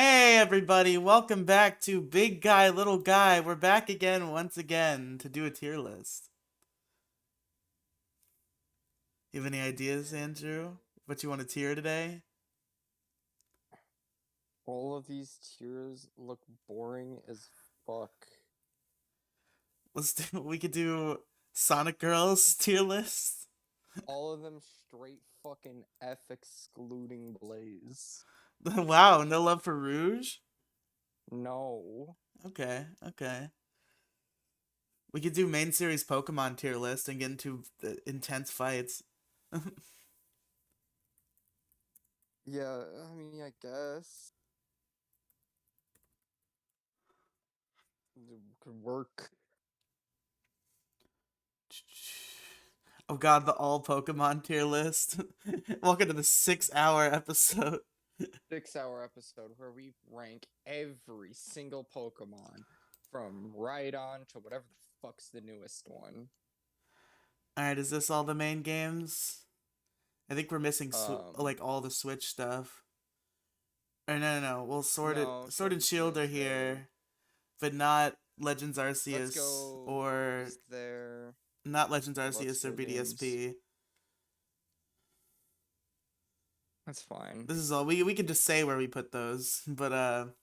Hey everybody, welcome back to Big Guy, Little Guy. We're back again once again to do a tier list. You have any ideas, Andrew? What you want to tier today? All of these tiers look boring as fuck. We could do Sonic Girls tier list. All of them straight fucking F excluding Blaze. Wow, no love for Rouge? No. Okay. We could do main series Pokemon tier list and get into intense fights. Yeah, I mean, I guess. It could work. Oh god, the all Pokemon tier list. Welcome to the 6-hour episode. 6 hour episode where we rank every single Pokemon from right on to whatever the fuck's the newest one. Alright, is this all the main games? I think we're missing Um, like all the Switch stuff. Or no. Well, no, Sword Sword and and Shield are Shield's there. here, but not Legends Let's Arceus Go or is there. not Legends Let's Arceus or Go games. BDSP. That's fine. This is all we can just say where we put those. But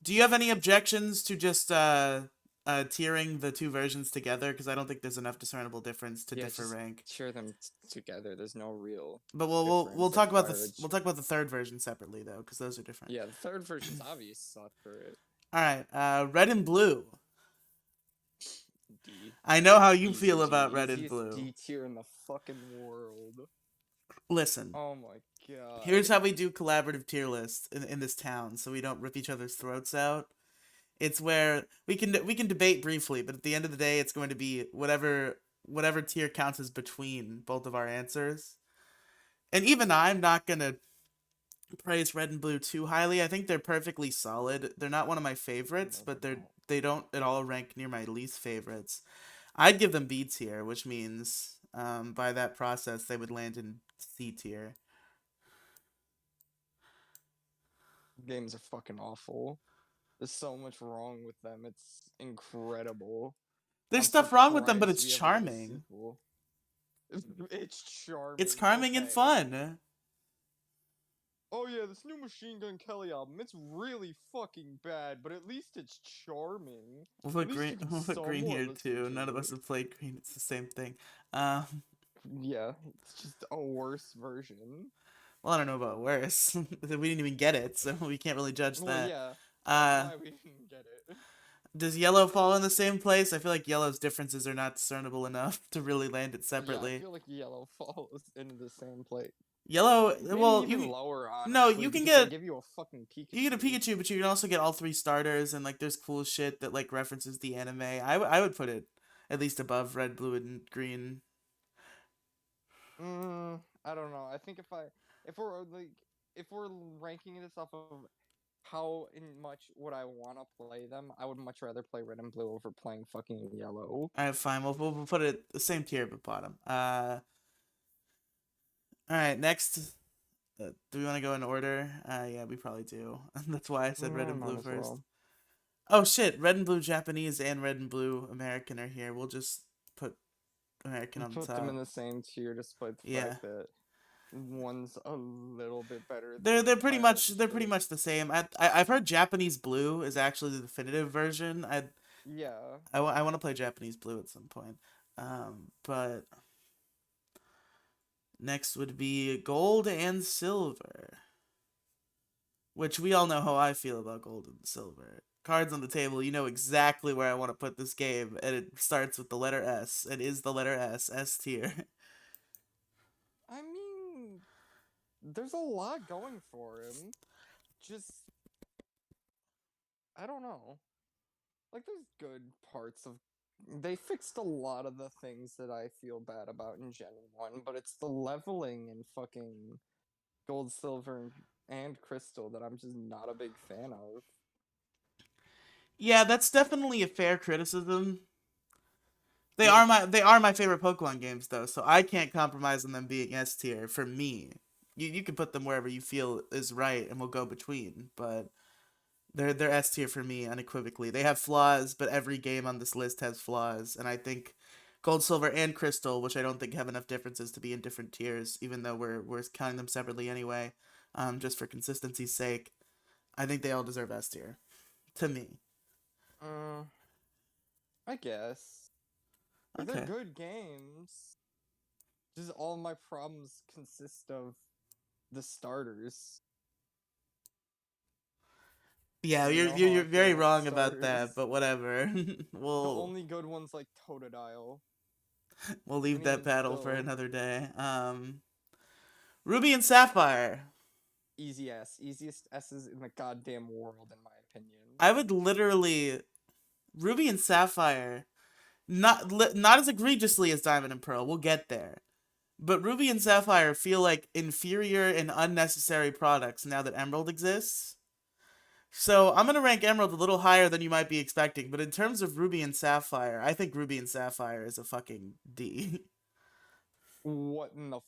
do you have any objections to just tiering the two versions together? Because I don't think there's enough discernible difference to Yeah, differ just rank. share them together. There's no real But we'll difference talk as about far as we'll talk about the third version separately though, because those are different. yeah, the third version's obvious separate. All right, Red and Blue. D. I know how you Easy feel G. about Red and Easiest Blue. D tier in the fucking world. Listen, Oh my here's god. how we do collaborative tier lists in this town, so we don't rip each other's throats out. It's where we can debate briefly, but at the end of the day, it's going to be whatever tier counts as between both of our answers. And even I'm not gonna praise Red and Blue too highly. I think they're perfectly solid. They're not one of my favorites, No, but they're not. they don't at all rank near my least favorites. I'd give them B tier, which means by that process they would land in C tier. Games are fucking awful. There's so much wrong with them. It's incredible. There's I'm stuff wrong with them, but surprised it's we ever get a charming. sequel. It's It's charming. charming and Okay. fun. Oh yeah, this new Machine Gun Kelly album, it's really fucking bad, but at least it's charming. We'll At put least green. you can We'll put green somewhat here listen too. None of to us it. have played green. It's the same thing. Um, Yeah, it's just a worse version. well, I don't know about worse. We didn't even get it, so we can't really judge Well, that. yeah, that's Uh, why we didn't get it. does yellow fall in the same place? I feel like yellow's differences are not discernible enough to really land it Yeah, I separately. feel like Yellow falls into the same place. Yellow, Maybe well, even lower, no, honestly, because they give you a fucking you get a Pikachu. Pikachu, but you can also get all three starters, and like there's cool shit that like references the anime. I would put it at least above red, blue, and green. I don't know. I think if we're like, if we're ranking this off of how in much would I want to play them, I would much rather play red and blue over playing fucking yellow. All right, fine. We'll put it the same tier but bottom. All right. Next, do we want to go in order? Yeah, we probably do. That's why I said red and Might blue as first. well. Oh shit! Red and blue Japanese and red and blue American are here. We'll just put American on the Put them in top. the same tier despite the Yeah, fact that one's a little bit better they're by a little they're pretty bit. much the same. I've heard Japanese blue is actually the definitive version. Yeah. I want to play Japanese blue at some point. But next would be gold and silver, which we all know how I feel about gold and silver. Cards on the table, you know exactly where I want to put this game, and it starts with the letter S. It is the letter S, S tier. I mean, there's a lot going for him. Just, I don't know. Like, there's good parts of. They fixed a lot of the things that I feel bad about in Gen 1, but it's the leveling in fucking Gold, Silver, and Crystal that I'm just not a big fan of. Yeah, that's definitely a fair criticism. Like, They are my favorite Pokemon games though, so I can't compromise on them being S tier for me. you can put them wherever you feel is right, and we'll go between. But they're S tier for me unequivocally. They have flaws, but every game on this list has flaws, and I think gold, silver, and crystal, which I don't think have enough differences to be in different tiers, even though we're counting them separately anyway, just for consistency's sake. I think they all deserve S tier, to me. Uh, I guess. Like, they're Okay. good games. Just all my problems consist of the starters. Yeah, And you you're know you're how you're I feel very about the wrong about that, starters. but whatever. The we'll only good ones like Totodile. we'll leave And that even battle for still, another day. Ruby and Sapphire. easy S. Easiest S's in the goddamn world, in my opinion. I would literally Ruby and Sapphire, not as egregiously as Diamond and Pearl. We'll get there. But Ruby and Sapphire feel like inferior and unnecessary products now that Emerald exists. So I'm gonna rank Emerald a little higher than you might be expecting, but in terms of Ruby and Sapphire, I think Ruby and Sapphire is a fucking D. What in the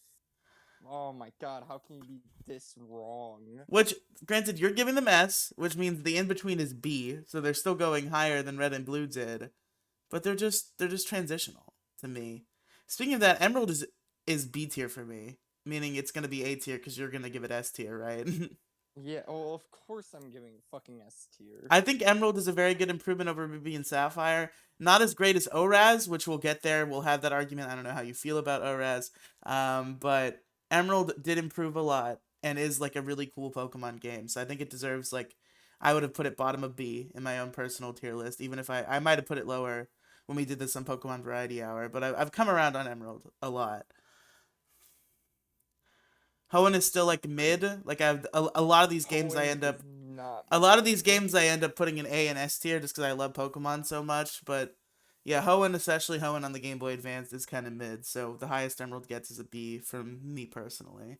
Oh my god, how can you be this wrong? Which, granted, you're giving them S, which means the in between is B, so they're still going higher than Red and Blue did. But they're just transitional to me. Speaking of that, Emerald is B tier for me, meaning it's gonna be A tier because you're gonna give it S tier, right? Yeah, oh, of course I'm giving fucking S tier. I think Emerald is a very good improvement over Ruby and Sapphire. Not as great as ORAS, which we'll get there. We'll have that argument. I don't know how you feel about ORAS, but Emerald did improve a lot and is like a really cool Pokemon game. So I think it deserves like I would have put it bottom of B in my own personal tier list, even if I might have put it lower when we did this on Pokemon Variety Hour. But I've come around on Emerald a lot. Hoenn is still like mid. Like I've a lot of these games I Hoenn end is up not a lot of these mid. games I end up putting an A and S tier just because I love Pokemon so much. But yeah, Hoenn, especially Hoenn on the Game Boy Advance, is kind of mid. So the highest Emerald gets is a B from me personally.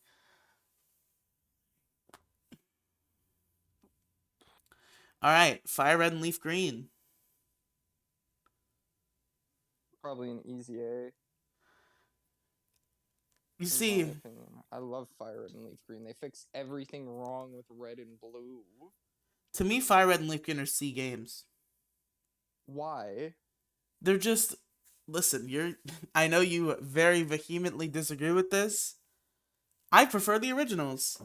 All right, Fire Red and Leaf Green. Probably an easy A, You in my see, opinion. I love Fire Red and Leaf Green. They fix everything wrong with Red and Blue. to me, Fire Red and Leaf Green are C games. Why? They're just listen. You're. I know you very vehemently disagree with this. I prefer the originals.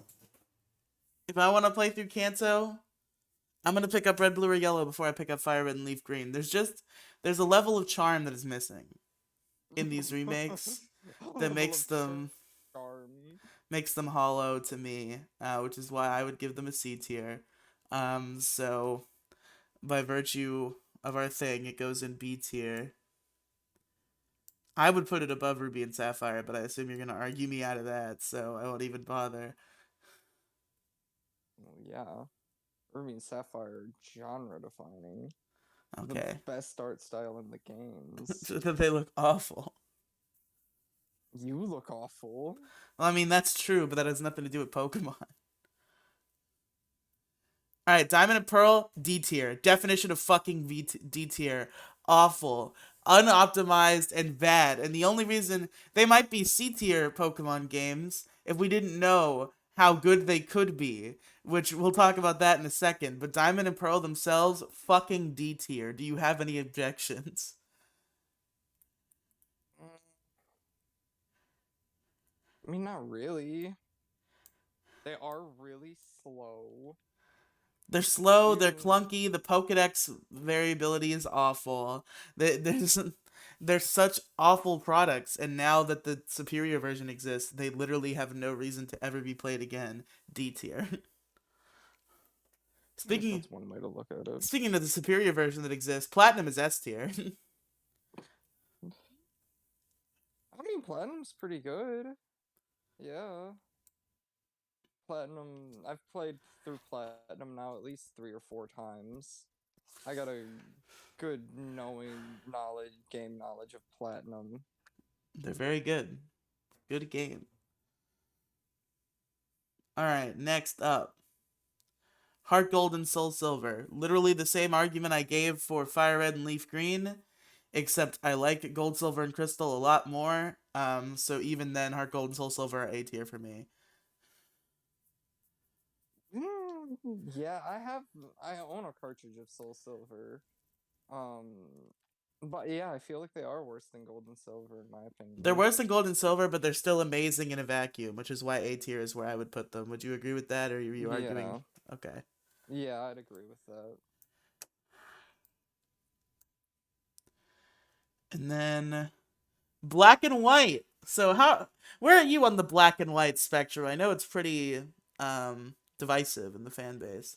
If I want to play through Kanto, I'm gonna pick up Red, Blue, or Yellow before I pick up Fire Red and Leaf Green. There's a level of charm that is missing in these remakes A that level of charm. makes them hollow to me, which is why I would give them a C tier. So by virtue of our thing, it goes in B tier. I would put it above Ruby and Sapphire, but I assume you're gonna argue me out of that, so I won't even bother. Well, yeah. Ruby and Sapphire are genre defining. The Okay, best art style in the games. they look awful. You look awful. Well, I mean that's true, but that has nothing to do with Pokemon. All right, Diamond and Pearl, D tier. Definition of fucking D tier. Awful, unoptimized, and bad. And the only reason they might be C tier Pokemon games if we didn't know how good they could be, which we'll talk about that in a second. But Diamond and Pearl themselves, fucking D tier. Do you have any objections? I mean, not really. They are really slow. They're slow, they're Even clunky, the Pokedex variability is awful. There's they're such awful products, and now that the superior version exists, they literally have no reason to ever be played again. D tier. I guess speaking that's one way to look at it. speaking of the superior version that exists, Platinum is S tier. I mean, Platinum's pretty good. Yeah. Platinum, I've played through Platinum now at least 3 or 4 times. I got a good game knowledge of Platinum. They're very good. Good game. All right, next up. Heart Gold and Soul Silver. Literally the same argument I gave for Fire Red and Leaf Green, except I like Gold, Silver, and Crystal a lot more. So even then, Heart Gold and Soul Silver are A tier for me. Yeah, I own a cartridge of Soul Silver. Um, but yeah, I feel like they are worse than Gold and Silver in my They're opinion. worse than gold and silver, but they're still amazing in a vacuum, which is why A tier is where I would put them. Would you agree with that, or are you arguing? Yeah, Okay. yeah, I'd agree with that. And then black and white. So where are you on the black and white spectrum? I know it's pretty divisive in the fan base.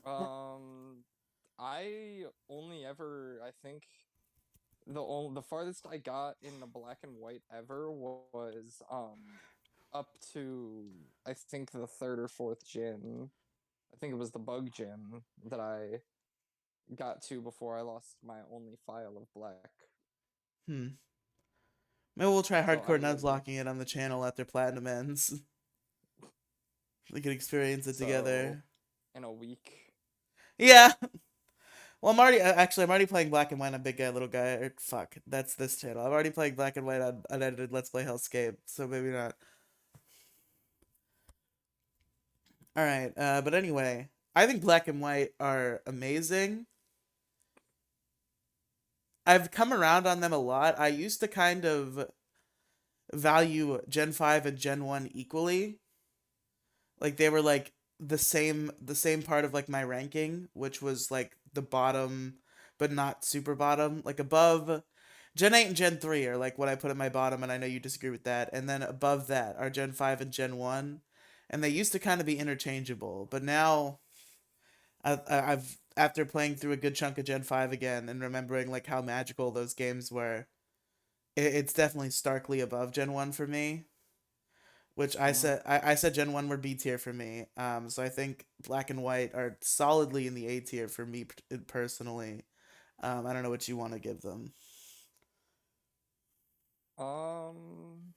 Um, I only ever, I think the farthest I got in the black and white ever was up to I think the third or fourth gen. I think it was the bug gen that I got to before I lost my only file of black. Hmm. Maybe we'll try So I hardcore would nuzlocking it on the channel after platinum ends. We can experience it so together. in a week. Yeah. Well, I'm already playing black and white on Big Guy Little Guy. Or, fuck, that's this channel. I'm already playing black and white on unedited Let's Play Hellscape, so maybe not. All right, but anyway, I think black and white are amazing. I've come around on them a lot. I used to kind of value Gen 5 and Gen 1 equally. Like they were like the same part of like my ranking, which was like the bottom but not super bottom. Like above Gen 8 and Gen 3 are like what I put at my bottom, and I know you disagree with that. And then above that are Gen 5 and Gen 1. And they used to kind of be interchangeable, but now I've after playing through a good chunk of Gen 5 again and remembering like how magical those games were, it's definitely starkly above Gen 1 for me, which Mm. I said Gen 1 were B tier for me. So I think Black and White are solidly in the A tier for me personally. I don't know what you want to give them. Um,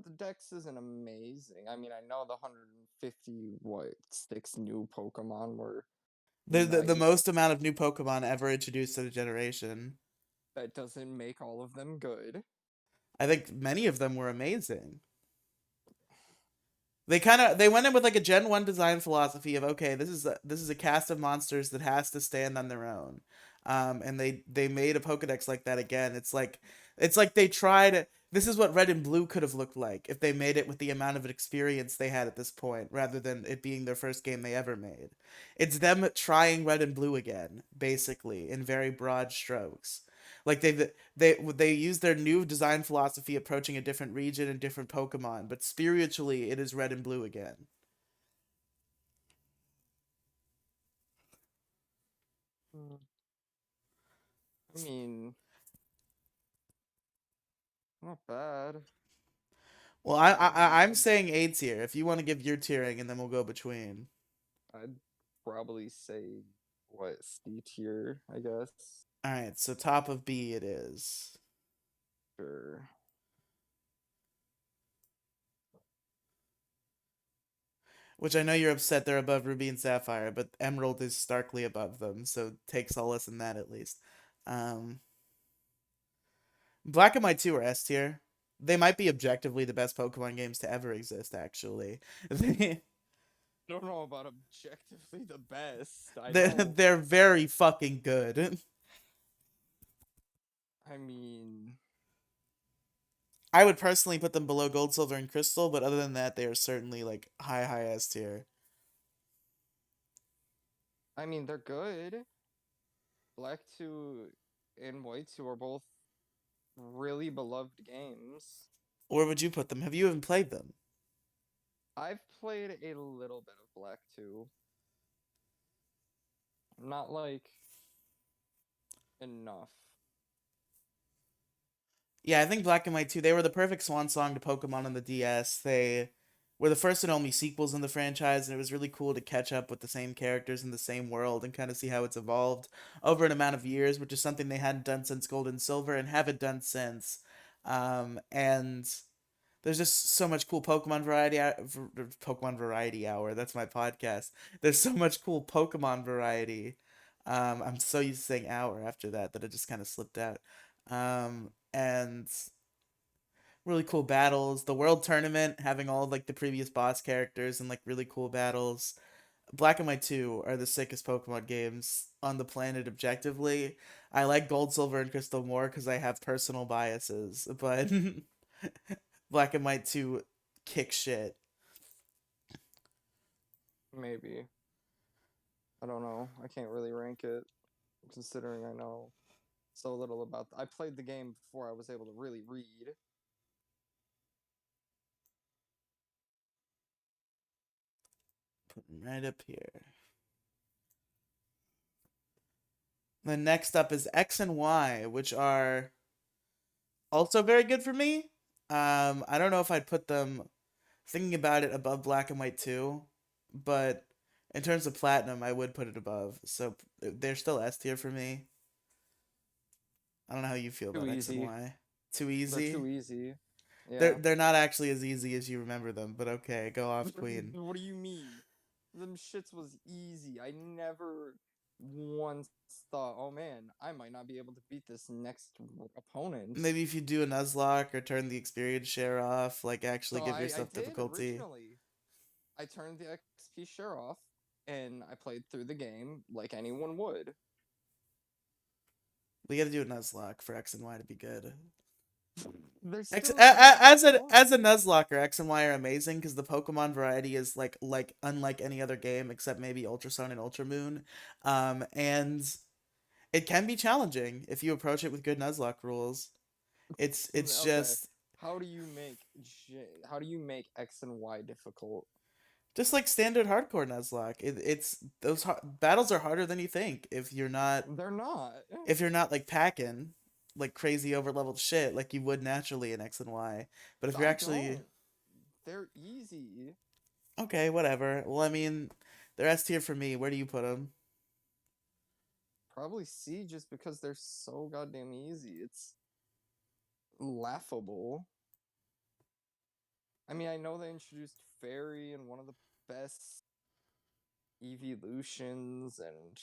the Dex isn't amazing. I mean, I know the 150 what six new Pokemon were The nice. most amount of new Pokemon ever introduced to the generation. That doesn't make all of them good. I think many of them were amazing. They went in with like a Gen 1 design philosophy of, okay, this is a cast of monsters that has to stand on their own. And they made a Pokedex like that again. It's like they tried, this is what Red and Blue could have looked like if they made it with the amount of experience they had at this point, rather than it being their first game they ever made. It's them trying Red and Blue again, basically, in very broad strokes. Like they use their new design philosophy approaching a different region and different Pokemon, but spiritually it is red and blue again. Mm, I mean, not bad. Well, I'm Um, saying A tier. If you want to give your tiering, and then we'll go between. I'd probably say what C tier, I guess. All right, so top of B it is. Sure. Which I know you're upset they're above Ruby and Sapphire, but Emerald is starkly above them, so take solace in that at least. Um, Black and White 2 are S tier. They might be objectively the best Pokemon games to ever exist, actually. They, I don't know about objectively the best. I they're, know. they're very fucking good. I mean, I would personally put them below Gold, Silver, and Crystal, but other than that, they are certainly like high S tier. they're good. Black 2 and White 2 are both really beloved games. Where would you put them? Have you even played them? I've played a little bit of Black 2. Not like enough. Yeah, I think Black and White 2, they were the perfect swan song to Pokemon on the DS. They were the first and only sequels in the franchise, and it was really cool to catch up with the same characters in the same world and kind of see how it's evolved over an amount of years, which is something they hadn't done since Gold and Silver and haven't done since. And there's just so much cool Pokemon variety hour. That's my podcast. There's so much cool Pokemon variety. I'm so used to saying hour after that that it just kind of slipped out. And really cool battles. The world tournament having all like the previous boss characters and like really cool battles. Black and White 2 are the sickest Pokemon games on the planet objectively. I like Gold, Silver, and Crystal more because I have personal biases, but Black and White 2 kick shit. Maybe. I don't know. I can't really rank it considering I know so little about. I played the game before I was able to really read. Put them right up here. Then next up is X and Y, which are also very good for me. I don't know if I'd put them thinking about it above Black and White 2, but in terms of platinum, I would put it above. So they're still S tier for me. I don't know how you feel Too about X and easy. Y. Too They're too easy. easy. They're Yeah. they're not actually as easy as you remember them, but okay, go off, Queen. What do you mean? Them shits was easy. I never once thought, oh man, I might not be able to beat this next opponent. Maybe if you do a Nuzlocke or turn the experience share off, like actually So give I yourself did difficulty. originally. I turned the XP share off and I played through the game like anyone would. We gotta do a Nuzlocke for X and Y to be good. They're X still just as as a fun. Nuzlocker, X and Y are amazing because the Pokemon variety is like unlike any other game except maybe Ultra Sun and Ultra Moon, and it can be challenging if you approach it with good Nuzlocke rules. It's Okay. just How do you make X and Y difficult? just like standard hardcore Nuzlocke. It's those battles are harder than you think They're not. if you're not like packing like crazy over leveled shit like you would naturally in X and Y. But if you're I actually don't. They're easy. okay, whatever. Well, I mean, they're S tier for me. Where do you put them? Probably C just because they're so goddamn easy. It's laughable. I mean, I know they introduced Fairy in one of the best evolutions, and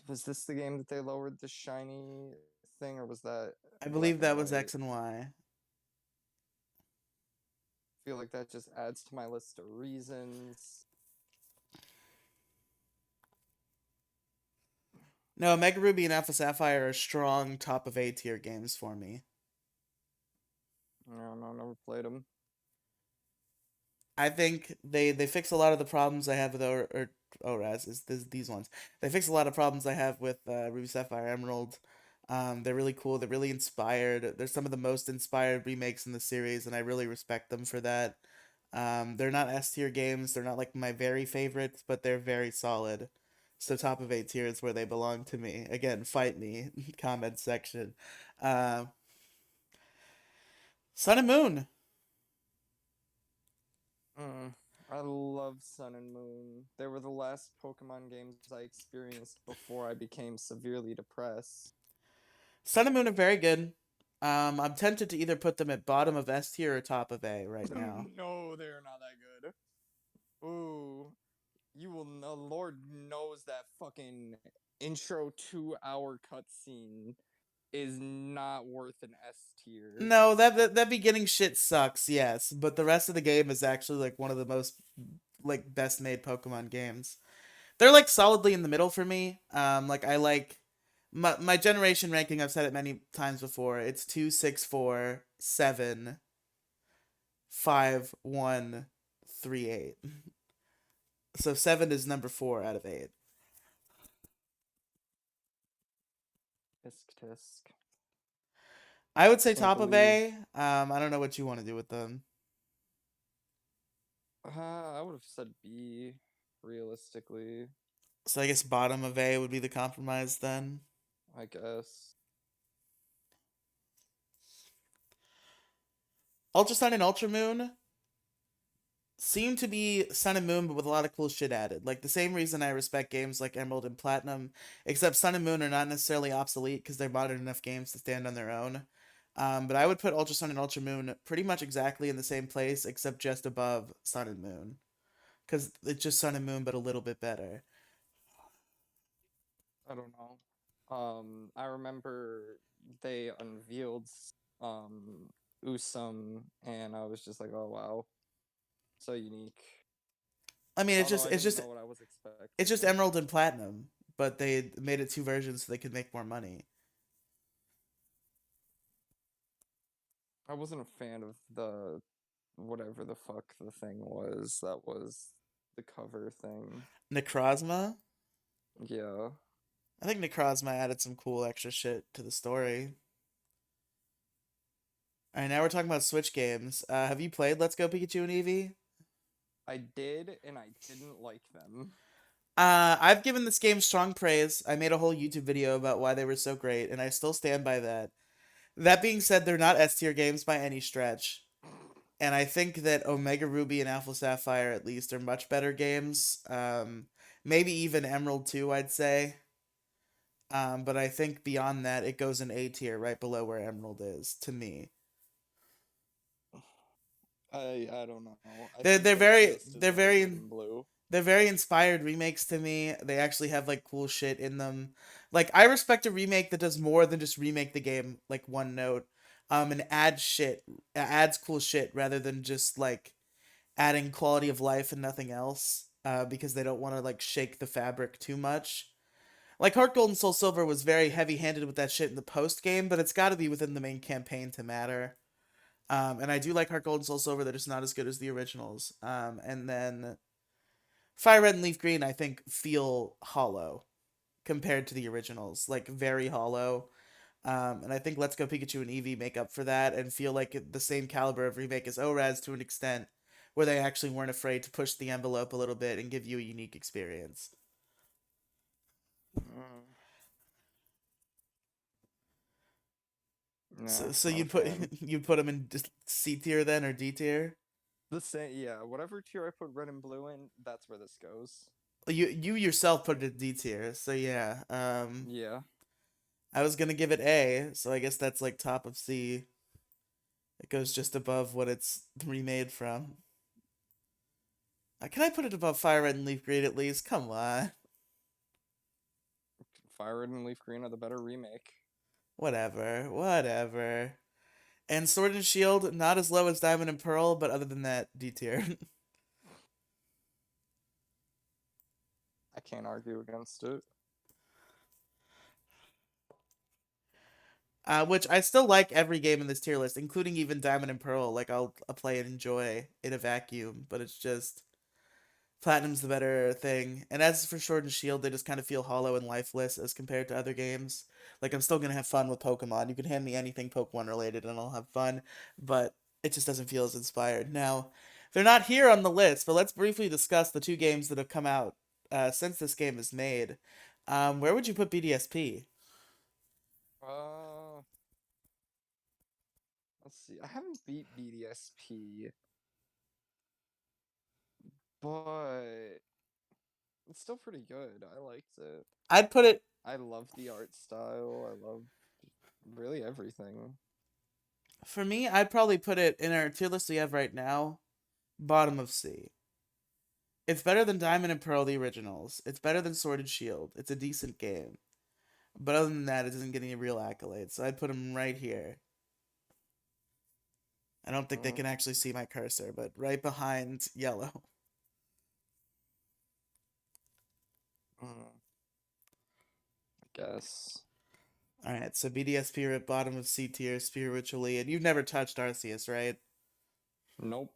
was this the game that they lowered the shiny thing, or was that I Black believe and that was White? X and Y. I feel like that just adds to my list of reasons. No, Mega Ruby and Alpha Sapphire are strong top of A tier games for me. I don't know, never played them. I think they fix a lot of the problems I have with ORAS is these ones. They fix a lot of problems I have with Ruby Sapphire Emerald. They're really cool. They're really inspired. They're some of the most inspired remakes in the series, and I really respect them for that. They're not S tier games. They're not like my very favorites, but they're very solid. So top of A tier is where they belong to me. Again, fight me, comment section. Uh, Sun and Moon. Mm, I love Sun and Moon. They were the last Pokemon games I experienced before I became severely depressed. Sun and Moon are very good. I'm tempted to either put them at bottom of S tier or top of A right now. No, they're not that good. Ooh, you will know. Lord knows that fucking intro 2 hour cutscene is not worth an S tier. No, that beginning shit sucks, yes, but the rest of the game is actually like one of the most like best made Pokemon games. They're like solidly in the middle for me. Like I like my generation ranking. I've said it many times before. It's 2, 6, 4, 7, 5, 1, 3, 8. So 7 is number 4 out of 8. Tisk tisk. I would say Can't top of believe. A. I don't know what you want to do with them. I would have said B, realistically. So I guess bottom of A would be the compromise then. I guess. Ultra Sun and Ultra Moon seem to be Sun and Moon, but with a lot of cool shit added. Like the same reason I respect games like Emerald and Platinum, except Sun and Moon are not necessarily obsolete because they're modern enough games to stand on their own. But I would put Ultra Sun and Ultra Moon pretty much exactly in the same place, except just above Sun and Moon, because it's just Sun and Moon, but a little bit better. I don't know. I remember they unveiled um Usum, and I was just like, oh wow, so unique. I mean, Although I it's didn't just know what I was it's just expecting. Emerald and Platinum, but they made it two versions so they could make more money. I wasn't a fan of the whatever the fuck the thing was that was the cover thing. Necrozma. Yeah, I think Necrozma added some cool extra shit to the story. All right, now we're talking about Switch games. Have you played Let's Go Pikachu and Eevee? I did, and I didn't like them. I've given this game strong praise. I made a whole YouTube video about why they were so great, and I still stand by that. That being said, they're not S tier games by any stretch. And I think that Omega Ruby and Alpha Sapphire at least are much better games. Maybe even Emerald 2, I'd say. But I think beyond that, it goes in A tier, right below where Emerald is, to me. I don't know. I They're think they're they're very just as they're good as Red very and Blue. they're very inspired remakes to me. They actually have like cool shit in them. Like I respect a remake that does more than just remake the game like one note. And adds cool shit rather than just like adding quality of life and nothing else. Because they don't want to like shake the fabric too much. Like Heart Gold and Soul Silver was very heavy handed with that shit in the post game, but it's got to be within the main campaign to matter. And I do like Heart Gold and Soul Silver. They're just not as good as the originals. And then Fire Red and Leaf Green, I think, feel hollow compared to the originals, like very hollow. And I think Let's Go Pikachu and Eevee make up for that and feel like the same caliber of remake as ORAS to an extent, where they actually weren't afraid to push the envelope a little bit and give you a unique experience. Mm, nah, So not a you'd put fan. you'd put them in just C tier then or D tier. The same, yeah. Whatever tier I put Red and Blue in, that's where this goes. You yourself put it in D tier, so yeah. Yeah. I was gonna give it A, so I guess that's like top of C. It goes just above what it's remade from. Can I put it above Fire Red and Leaf Green at least? Come on. Fire Red and Leaf Green are the better remake. Whatever. Whatever. And Sword and Shield, not as low as Diamond and Pearl, but other than that, D tier. I can't argue against it. Which I still like every game in this tier list, including even Diamond and Pearl. Like I'll play and enjoy in a vacuum, but it's just Platinum's the better thing. And as for Sword and Shield, they just kind of feel hollow and lifeless as compared to other games. Like I'm still gonna have fun with Pokemon. You can hand me anything Pokemon related and I'll have fun, but it just doesn't feel as inspired. Now, they're not here on the list, but let's briefly discuss the two games that have come out since this game is made. Where would you put BDSP? Uh, let's see. I haven't beat BDSP, but it's still pretty good. I liked it. I'd put it I love the art style. I love really everything. for me. I'd probably put it in our tier list we have right now, bottom of C. It's better than Diamond and Pearl, the originals. It's better than Sword and Shield. It's a decent game. But other than that, it doesn't get any real accolades. So I'd put him right here. I don't think they Mm, can actually see my cursor, but right behind yellow. mm, I guess. All right, so BDSP are at bottom of C tier spiritually, and you've never touched Arceus, right? Nope.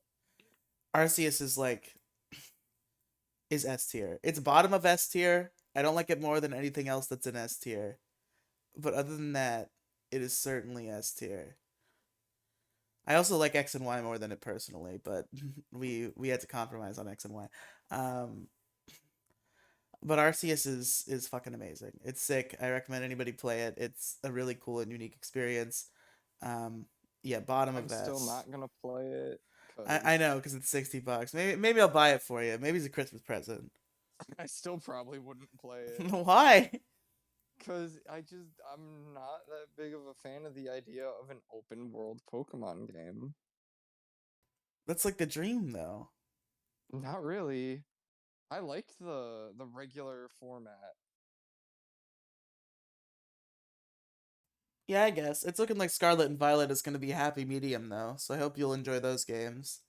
Arceus is S tier. It's bottom of S tier. I don't like it more than anything else that's in S tier. But other than that, it is certainly S tier. I also like X and Y more than it personally, but we had to compromise on X and Y. Um, but Arceus is fucking amazing. It's sick. I recommend anybody play it. It's a really cool and unique experience. Um, yeah, bottom I'm of still S. not gonna play it I because know because it's $60. Maybe I'll buy it for you. Maybe it's a Christmas present. I still probably wouldn't play it. Why? Because I'm not that big of a fan of the idea of an open world Pokemon game. That's like the dream though. Not really. I liked the regular format. Yeah, I guess it's looking like Scarlet and Violet is going to be a happy medium though. So I hope you'll enjoy those games.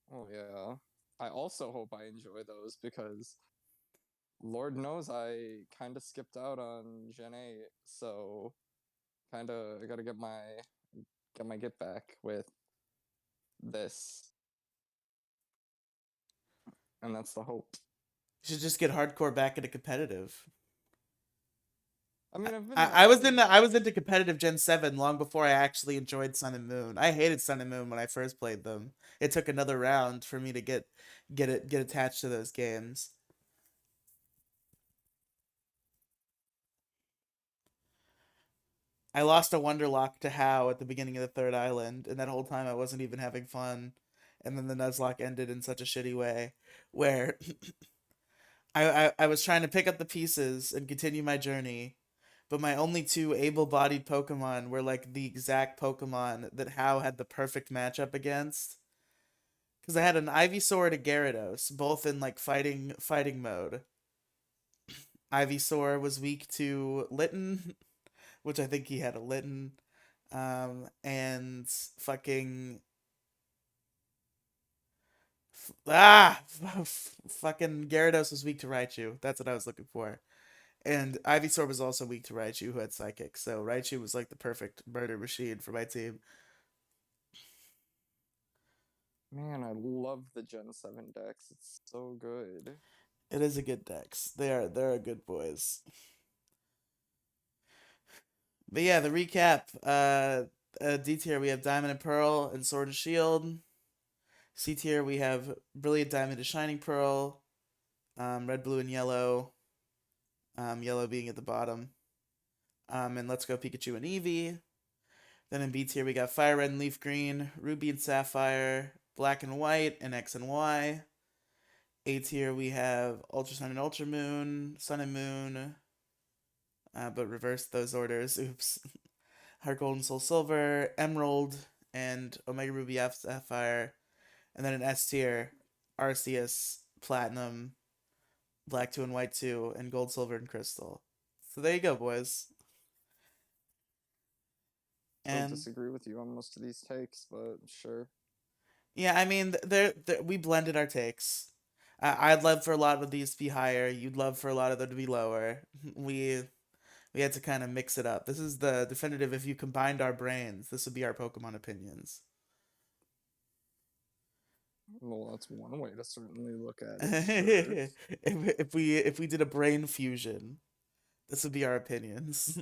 Oh yeah. I also hope I enjoy those because Lord knows I kind of skipped out on Gen 8, so kind of I got to get my get back with this, and that's the hope. You should just get hardcore back into competitive. I mean, I've been I was messing in with I was into competitive Gen 7 long before I actually enjoyed Sun and Moon. I hated Sun and Moon when I first played them. It took another round for me to get attached to those games. I lost a Wonderlock to How at the beginning of the third island, and that whole time I wasn't even having fun. And then the Nuzlocke ended in such a shitty way, where I was trying to pick up the pieces and continue my journey, but my only two able-bodied Pokemon were like the exact Pokemon that How had the perfect matchup against. Because I had an Ivysaur and a Gyarados, both in like fighting mode. Ivysaur was weak to Litten, which I think he had a Litten. And fucking fucking Gyarados was weak to Raichu. That's what I was looking for. And Ivysaur was also weak to Raichu, who had Psychic. So Raichu was like the perfect murder machine for my team. Man, I love the Gen 7 decks. It's so good. It is a good dex. They're good boys. But yeah, the recap. D tier we have Diamond and Pearl and Sword and Shield. C tier we have Brilliant Diamond and Shining Pearl. Red, blue, and yellow. Yellow being at the bottom. And Let's Go Pikachu and Eevee. Then in B tier we got Fire Red and Leaf Green, Ruby and Sapphire, Black and White, and X and Y. A tier we have Ultra Sun and Ultra Moon, Sun and Moon, but reverse those orders. Oops. Heart Gold and Soul Silver, Emerald, and Omega Ruby Sapphire. And then in S tier, Arceus, Platinum, Black 2 and White 2, and Gold, Silver, and Crystal. So there you go, boys. Still And disagree with you on most of these takes, but sure. yeah, I mean, we blended our takes. I'd love for a lot of these to be higher. You'd love for a lot of them to be lower. We we had to kind of mix it up. This is the definitive. If you combined our brains, this would be our Pokemon opinions. Well, that's one way to certainly look at it, sure. If we did a brain fusion, this would be our opinions.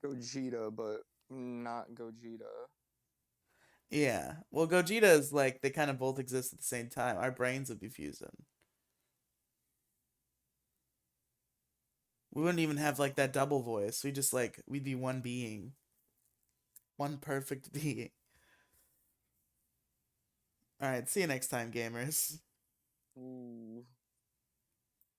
Gogeta, but not Gogeta. Yeah. Well, Gogeta is like they kind of both exist at the same time. Our brains would be fusing. We wouldn't even have like that double voice. We just like we'd be one being, one perfect being. All right. See you next time, gamers. Ooh.